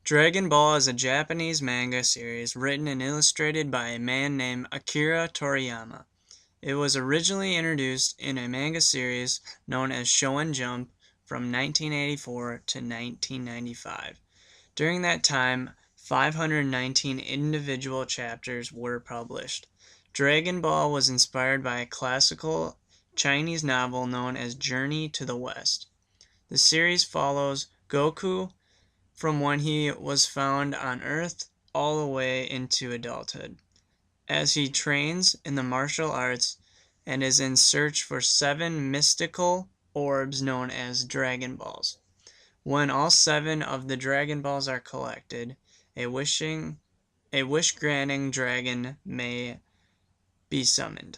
Dragon Ball is a Japanese manga series written and illustrated by a man named Akira Toriyama. It was originally introduced in a manga series known as Shonen Jump from 1984 to 1995. During that time, 519 individual chapters were published. Dragon Ball was inspired by a classical Chinese novel known as Journey to the West. The series follows Goku from when he was found on Earth all the way into adulthood, as he trains in the martial arts and is in search for 7 mystical orbs known as Dragon Balls. When all 7 of the Dragon Balls are collected, a wish-granting dragon may be summoned.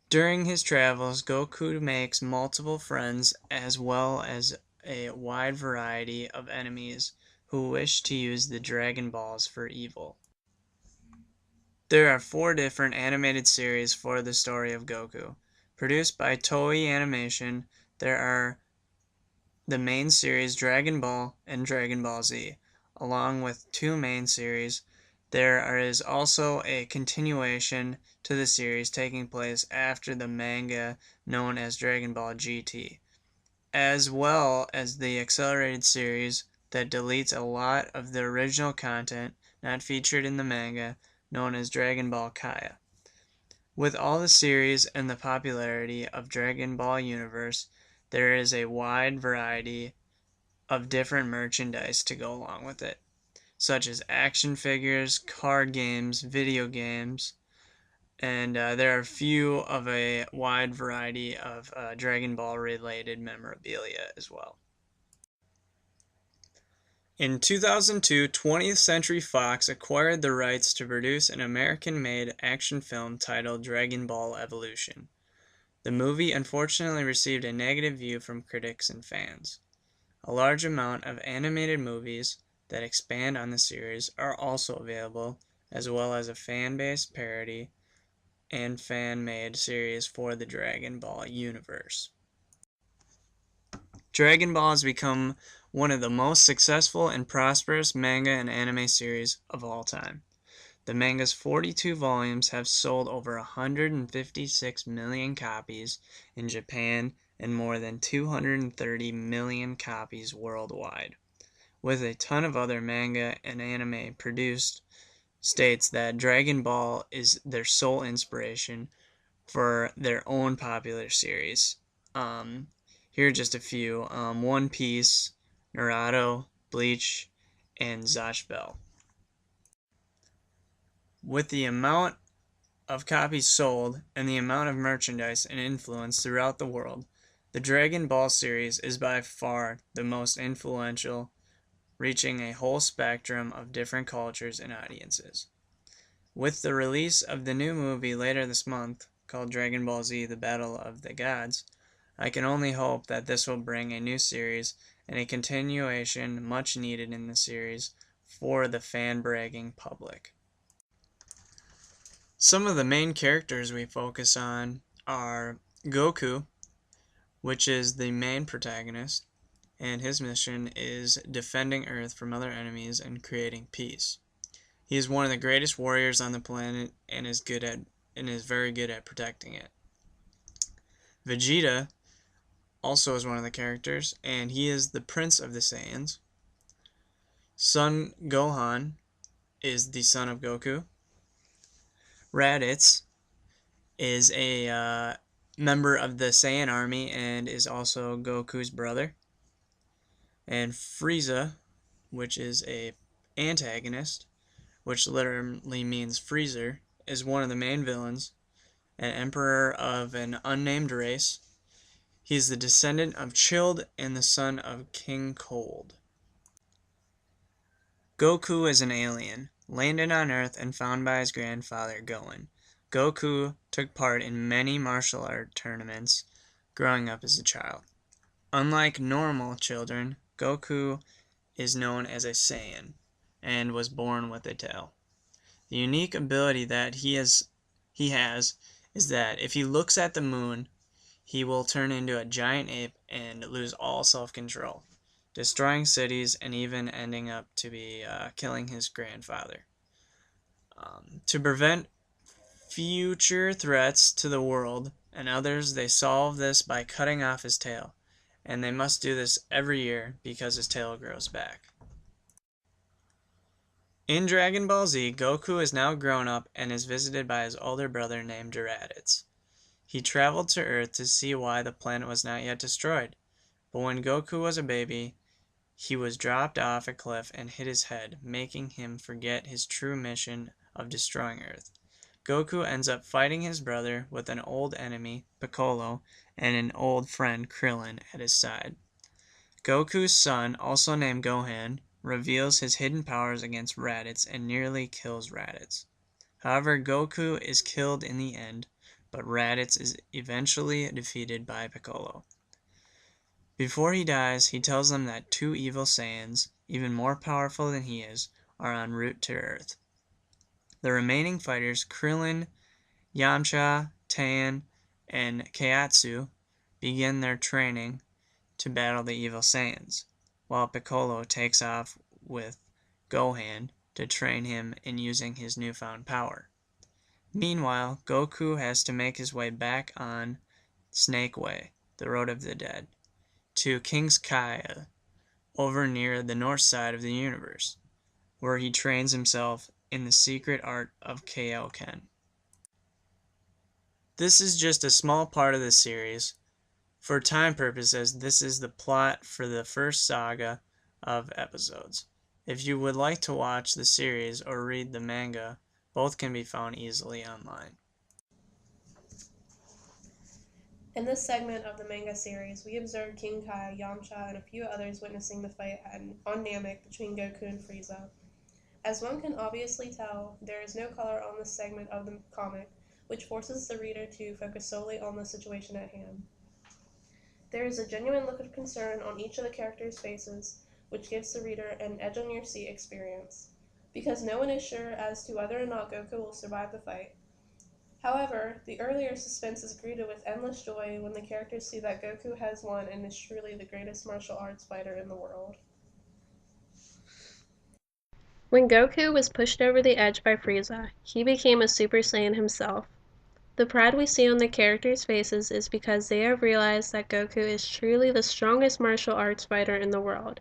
During his travels, Goku makes multiple friends as well as a wide variety of enemies who wish to use the Dragon Balls for evil. There are 4 different animated series for the story of Goku. Produced by Toei Animation, there are the main series Dragon Ball and Dragon Ball Z, along with 2 main series. There is also a continuation to the series taking place after the manga known as Dragon Ball GT, as well as the accelerated series that deletes a lot of the original content not featured in the manga known as Dragon Ball Kaya. With all the series and the popularity of Dragon Ball universe, there is a wide variety of different merchandise to go along with it, such as action figures, card games, video games, and there are a few of a wide variety of Dragon Ball related memorabilia as well. In 2002, 20th Century Fox acquired the rights to produce an American-made action film titled Dragon Ball Evolution. The movie unfortunately received a negative view from critics and fans. A large amount of animated movies that expand on the series are also available, as well as a fan-based parody and fan-made series for the Dragon Ball universe. Dragon Ball has become one of the most successful and prosperous manga and anime series of all time. The manga's 42 volumes have sold over 156 million copies in Japan and more than 230 million copies worldwide. With a ton of other manga and anime produced, states that Dragon Ball is their sole inspiration for their own popular series. Here are just a few: One Piece, Naruto, Bleach, and Zatch Bell. With the amount of copies sold and the amount of merchandise and influence throughout the world, the Dragon Ball series is by far the most influential, reaching a whole spectrum of different cultures and audiences. With the release of the new movie later this month, called Dragon Ball Z: The Battle of the Gods, I can only hope that this will bring a new series and a continuation much needed in the series for the fan-bragging public. Some of the main characters we focus on are Goku, which is the main protagonist, and his mission is defending Earth from other enemies and creating peace. He is one of the greatest warriors on the planet and is very good at protecting it. Vegeta also is one of the characters, and he is the Prince of the Saiyans. Son Gohan is the son of Goku. Raditz is a member of the Saiyan army and is also Goku's brother. And Frieza, which is a antagonist, which literally means freezer, is one of the main villains, an emperor of an unnamed race. He is the descendant of Chilled and the son of King Cold. Goku is an alien, landed on Earth and found by his grandfather Gohan. Goku took part in many martial art tournaments growing up as a child. Unlike normal children, Goku is known as a Saiyan and was born with a tail. The unique ability that he has is that if he looks at the moon, he will turn into a giant ape and lose all self-control. destroying cities, and even ending up to be killing his grandfather. To prevent future threats to the world and others, they solve this by cutting off his tail, and they must do this every year because his tail grows back. In Dragon Ball Z, Goku is now grown up and is visited by his older brother named Raditz. He traveled to Earth to see why the planet was not yet destroyed, but when Goku was a baby, he was dropped off a cliff and hit his head, making him forget his true mission of destroying Earth. Goku ends up fighting his brother with an old enemy, Piccolo, and an old friend, Krillin, at his side. Goku's son, also named Gohan, reveals his hidden powers against Raditz and nearly kills Raditz. However, Goku is killed in the end, but Raditz is eventually defeated by Piccolo. Before he dies, he tells them that two evil Saiyans, even more powerful than he is, are en route to Earth. The remaining fighters, Krillin, Yamcha, Tien, and Kaiatsu, begin their training to battle the evil Saiyans, while Piccolo takes off with Gohan to train him in using his newfound power. Meanwhile, Goku has to make his way back on Snake Way, the Road of the Dead, to King's Kaya, over near the north side of the universe, where he trains himself in the secret art of Kaioken. This is just a small part of the series. For time purposes, this is the plot for the first saga of episodes. If you would like to watch the series or read the manga, both can be found easily online. In this segment of the manga series, we observe King Kai, Yamcha, and a few others witnessing the fight on Namek between Goku and Frieza. As one can obviously tell, there is no color on this segment of the comic, which forces the reader to focus solely on the situation at hand. There is a genuine look of concern on each of the characters' faces, which gives the reader an edge-on-your-seat experience, because no one is sure as to whether or not Goku will survive the fight. However, the earlier suspense is greeted with endless joy when the characters see that Goku has won and is truly the greatest martial arts fighter in the world. When Goku was pushed over the edge by Frieza, he became a Super Saiyan himself. The pride we see on the characters' faces is because they have realized that Goku is truly the strongest martial arts fighter in the world,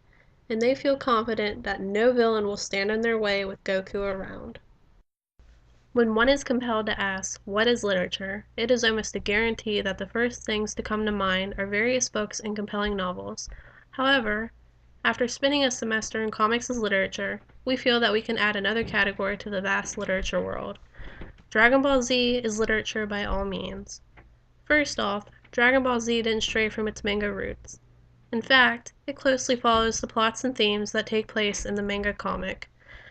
and they feel confident that no villain will stand in their way with Goku around. When one is compelled to ask, what is literature, it is almost a guarantee that the first things to come to mind are various books and compelling novels. However, after spending a semester in comics as literature, we feel that we can add another category to the vast literature world. Dragon Ball Z is literature by all means. First off, Dragon Ball Z didn't stray from its manga roots. In fact, it closely follows the plots and themes that take place in the manga comic.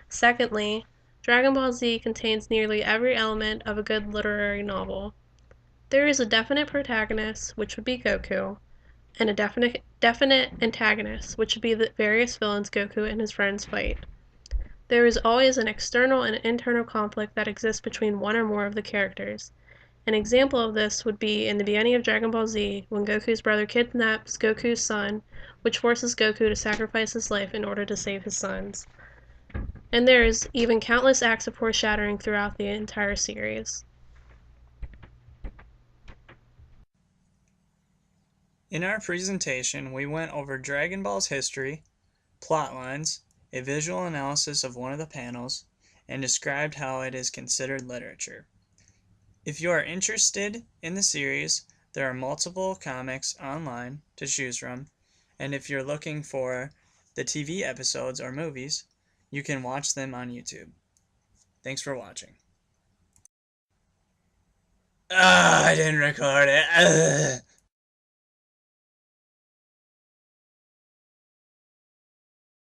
Secondly, Dragon Ball Z contains nearly every element of a good literary novel. There is a definite protagonist, which would be Goku, and a definite antagonist, which would be the various villains Goku and his friends fight. There is always an external and internal conflict that exists between one or more of the characters. An example of this would be in the beginning of Dragon Ball Z, when Goku's brother kidnaps Goku's son, which forces Goku to sacrifice his life in order to save his sons. And there is even countless acts of foreshadowing throughout the entire series. In our presentation, we went over Dragon Ball's history, plotlines, a visual analysis of one of the panels, and described how it is considered literature. If you are interested in the series, there are multiple comics online to choose from, and if you're looking for the TV episodes or movies, you can watch them on YouTube. Thanks for watching. I didn't record it.